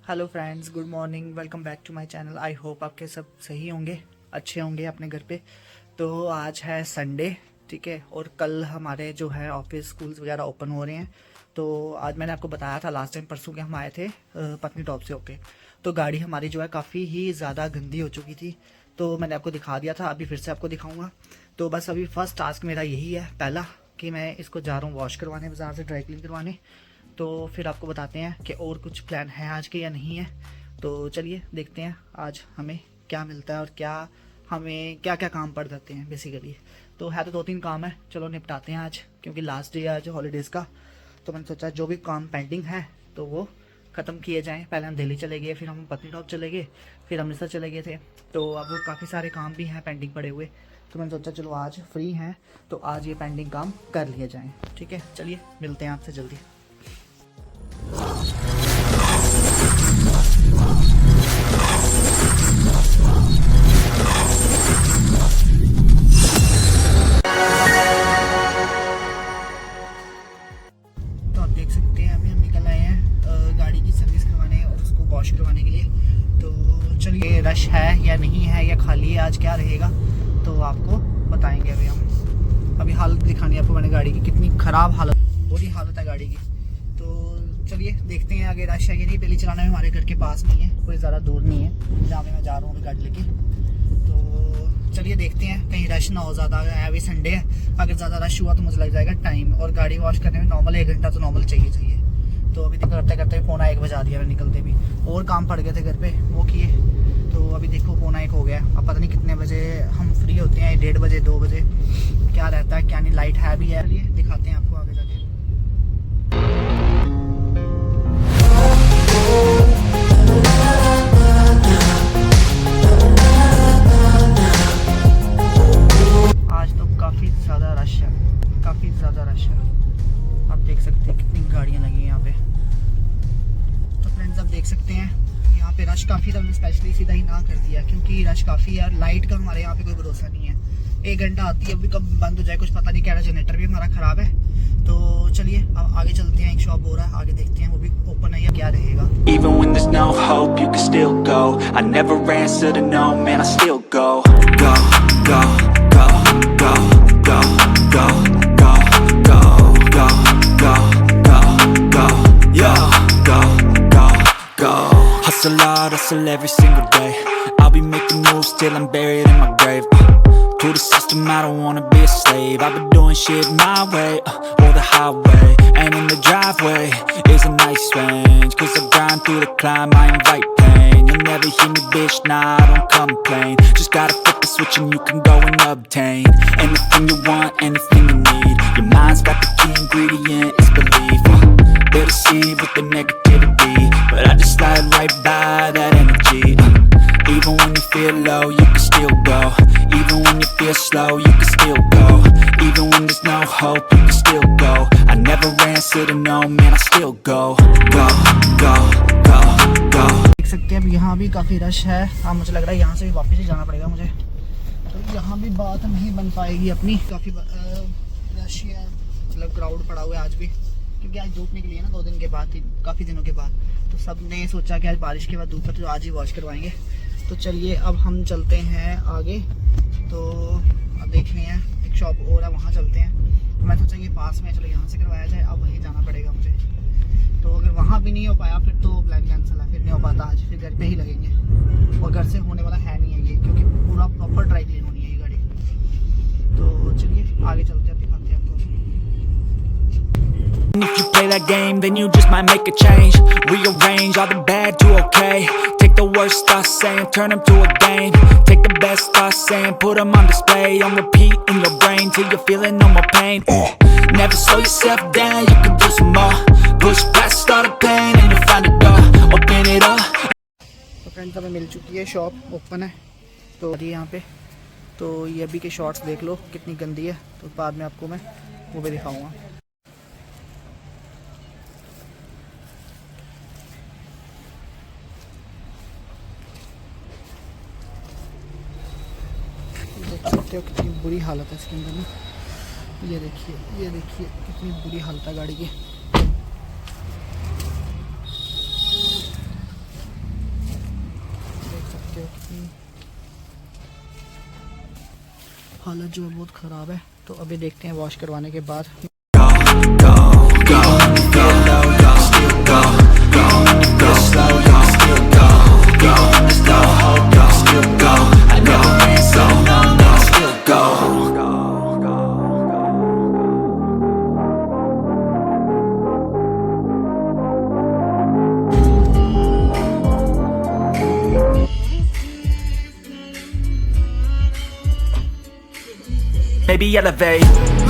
Hello friends, good morning, welcome back to my channel. I hope आपके सब सही होंगे, अच्छे होंगे अपने घर पे। तो आज है संडे, ठीक है, और कल हमारे जो है ऑफिस स्कूल्स वगैरह ओपन हो रहे हैं। तो आज मैंने आपको बताया था लास्ट टाइम, परसों के हम आए थे पत्नी टॉप से होके। तो गाड़ी हमारी जो है काफ़ी ही ज़्यादा गंदी हो चुकी थी, तो मैंने आपको दिखा दिया था, अभी फिर से आपको दिखाऊँगा। तो बस अभी फर्स्ट टास्क मेरा यही है, पहला, कि मैं इसको जा रहा हूँ वॉश करवाने बाज़ार से, ड्राई क्लीन करवाने। तो फिर आपको बताते हैं कि और कुछ प्लान है आज के या नहीं है। तो चलिए देखते हैं आज हमें क्या मिलता है और क्या हमें क्या क्या काम पड़ जाते हैं बेसिकली। तो है तो 2-3 काम है, चलो निपटाते हैं आज, क्योंकि लास्ट डे है आज हॉलीडेज़ का। तो मैंने सोचा जो भी काम पेंडिंग है तो वो ख़त्म किए जाएं। पहले हम दिल्ली चले गए, फिर हम पत्नीटॉप चले गए, फिर अमृतसर चले गए थे। तो अब काफ़ी सारे काम भी हैं पेंडिंग पड़े हुए। तो मैंने सोचा चलो आज फ्री हैं तो आज ये पेंडिंग काम कर लिए जाएँ। ठीक है, चलिए मिलते हैं आपसे जल्दी। तो आप देख सकते हैं अभी हम निकल आए हैं गाड़ी की सर्विस करवाने और उसको वॉश करवाने के लिए। तो चलिए, रश है या नहीं है या खाली है, आज क्या रहेगा तो आपको बताएंगे। अभी हालत दिखानी है आपको मैंने गाड़ी की, कितनी ख़राब हालत, बुरी हालत है गाड़ी की। तो चलिए देखते हैं आगे रश है कि नहीं। दिल्ली चलाना में हमारे घर के पास नहीं है, कोई ज़्यादा दूर नहीं है जहाँ पे मैं जा रहा हूँ अभी गाड़ी लेके। तो चलिए देखते हैं, कहीं रश ना हो ज़्यादा, अभी संडे है, अगर ज़्यादा रश हुआ तो मुझे लग जाएगा टाइम, और गाड़ी वॉश करने में नॉर्मल 1 घंटा तो नॉर्मल चाहिए। तो अभी करते करते 1:45 बजा दिया मैं निकलते भी, और काम पड़ गए थे घर पर, वो किए। तो अभी देखो 1:45 हो गया, अब पता नहीं कितने बजे हम फ्री होते हैं, 1:30 बजे 2 बजे क्या रहता है क्या नहीं। लाइट है भी है, चलिए दिखाते हैं आपको आगे जाके। आज तो काफ़ी ज़्यादा रश है, काफ़ी ज़्यादा रश है। आप देख सकते हैं कितनी गाड़ियाँ लगी हैं यहाँ पे। तो फ्रेंड्स आप देख सकते हैं यहाँ पे रश काफ़ी था, स्पेशली सीधा ही ना कर दिया क्योंकि रश काफ़ी है। लाइट का हमारे यहाँ पे कोई भरोसा नहीं है, 1 घंटा आती है, अभी कब बंद हो जाए कुछ पता नहीं। कह रहा जनरेटर भी हमारा ख़राब है। तो चलिए अब आगे चलते हैं, एक शॉप हो रहा है, आगे देखते हैं वो भी ओपन है या क्या रहेगा। Even when there's no hope, you can still go. I never answer to no, man, I still go. Go, go, go, go, go, go, go, go, go, go, go, go, yo, go, go, go. Hustle hard, hustle every single day. I'll be making moves till I'm buried in my grave. To the system, I don't wanna be a slave. I've been doing shit my way, or the highway. And in the driveway is a nice range, 'cause I grind through the climb, I invite pain. You'll never hear me, bitch, nah, I don't complain. Just gotta flip the switch and you can go and obtain anything you want, anything you need. Your mind's got the key ingredient, it's belief. They're deceived with the negativity, but I just slide right by that energy. Even when you feel low, you can still go. Even when you feel slow, you can still go. Even when there's no hope, you can still go. I never answer to no, man, I still go. Go, go, go, go. देख सकते हैं अब यहाँ भी काफ़ी rush है। हाँ, मुझे लग रहा है यहाँ से भी वापस ही जाना पड़ेगा मुझे, तो यहाँ भी बात नहीं बन पाएगी अपनी। काफ़ी रश है, मतलब क्राउड पड़ा हुआ है आज भी, क्योंकि आज धूप निकली है ना 2 दिन के बाद, काफ़ी दिनों के बाद। तो सब ने सोचा कि आज बारिश के बाद धूप है तो आज ही वॉश करवाएंगे। तो चलिए अब हम चलते हैं आगे। तो अब देख रहे हैं एक शॉप और है, वहाँ चलते हैं। तो मैं सोचा ये पास में, चलो यहाँ से करवाया जाए, अब वहीं जाना पड़ेगा मुझे। तो अगर वहाँ भी नहीं हो पाया फिर तो प्लान कैंसिल है, फिर नहीं हो पाता आज, फिर घर पे ही लगेंगे। और घर से होने वाला है नहीं है ये, क्योंकि पूरा प्रॉपर ड्राई क्लीन होनी है ये गाड़ी। तो चलिए आगे चलते हैं, दिखाते हैं आपको। If you play that game, then you just might make a change. Rearrange all the bad to okay. Take the worst thoughts saying, turn them to a game. Take the best thoughts saying, put them on display. On repeat in your brain till you're feeling no more pain. Never slow yourself down, you can do some more. Push past all the pain and you'll find a door. Open it up. तो friends हमें मिल चुकी है, shop open है। तो यहाँ पे तो ये अभी के शॉर्ट्स देख लो कितनी गंदी है, तो बाद में आपको मैं वो भी दिखाऊंगा। देख सकते हो कितनी बुरी हालत है इसके अंदर में। ये देखिए कितनी बुरी हालत है गाड़ी की। हालत जो है बहुत ख़राब है। तो अभी देखते हैं वॉश करवाने के बाद। Maybe elevate,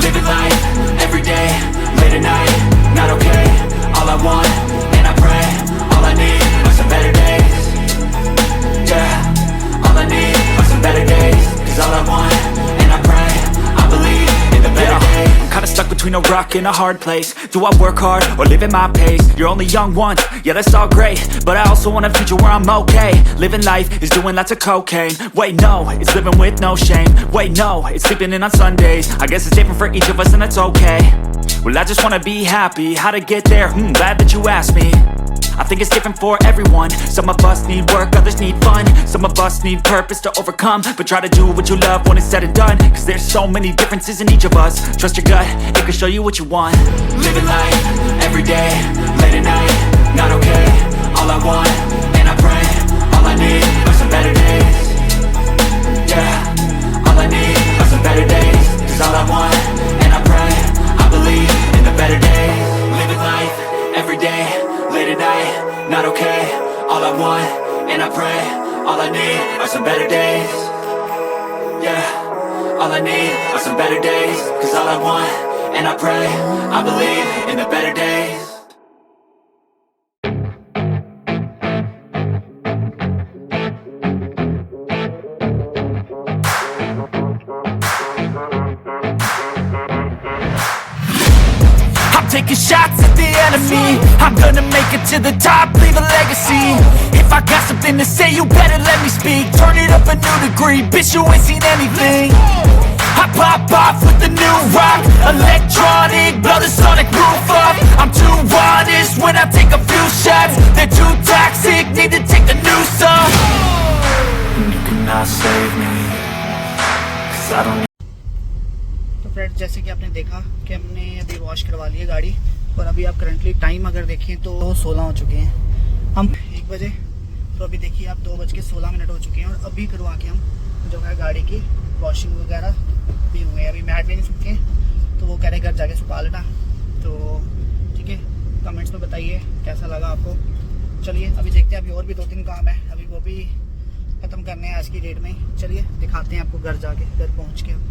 living life, every day, late at night, not okay. All I want, and I pray, all I need are some better days. Yeah, all I need are some better days. Cause all I want, and I pray, I believe in the better days. I'm kinda stuck between a rock and a hard place. Do I work hard, or live at my pace? You're only young once, yeah that's all great, but I also want a future where I'm okay. Living life is doing lots of cocaine. Wait no, it's living with no shame. Wait no, it's sleeping in on Sundays. I guess it's different for each of us and that's okay. Well I just wanna be happy, how to get there? Glad that you asked me. I think it's different for everyone. Some of us need work, others need fun. Some of us need purpose to overcome. But try to do what you love when it's said and done. Cause there's so many differences in each of us. Trust your gut, it can show you what you want. Living life, every day, late at night, not okay. All I want, and I pray, all I need are some better days. Yeah, all I need are some better days. Cause all I want, and I pray, I believe in the better days. Living life, every day, late at night, not okay. All I want, and I pray, all I need are some better days. Yeah, all I need are some better days. Cause all I want, and I pray, I believe in the better days. Taking shots at the enemy. I'm gonna make it to the top, leave a legacy. If I got something to say, you better let me speak. Turn it up a new degree, bitch you ain't seen anything. I pop off with the new rock, electronic, blow the sonic roof up. I'm too honest when I take a few shots. They're too toxic, need to take the noose off. You cannot save me, cause I don't. तो friends जैसे कि आपने देखा कि हमने अभी wash करवा ली है गाड़ी। और अभी आप करंटली टाइम अगर देखें तो 16 हो चुके हैं, हम 1 बजे। तो अभी देखिए आप 2:16 हो चुके हैं और अभी करवा के हम जो है गाड़ी की वॉशिंग वगैरह भी हुए हैं। अभी मैट भी नहीं सूखे, तो वो कह रहे घर जाके सुखा लेना। तो ठीक है, कमेंट्स में बताइए कैसा लगा आपको। चलिए अभी देखते हैं, अभी और भी 2-3 काम है, अभी वो भी ख़त्म करने हैं आज की डेट में ही। चलिए दिखाते हैं आपको घर जाके, घर पहुँच के।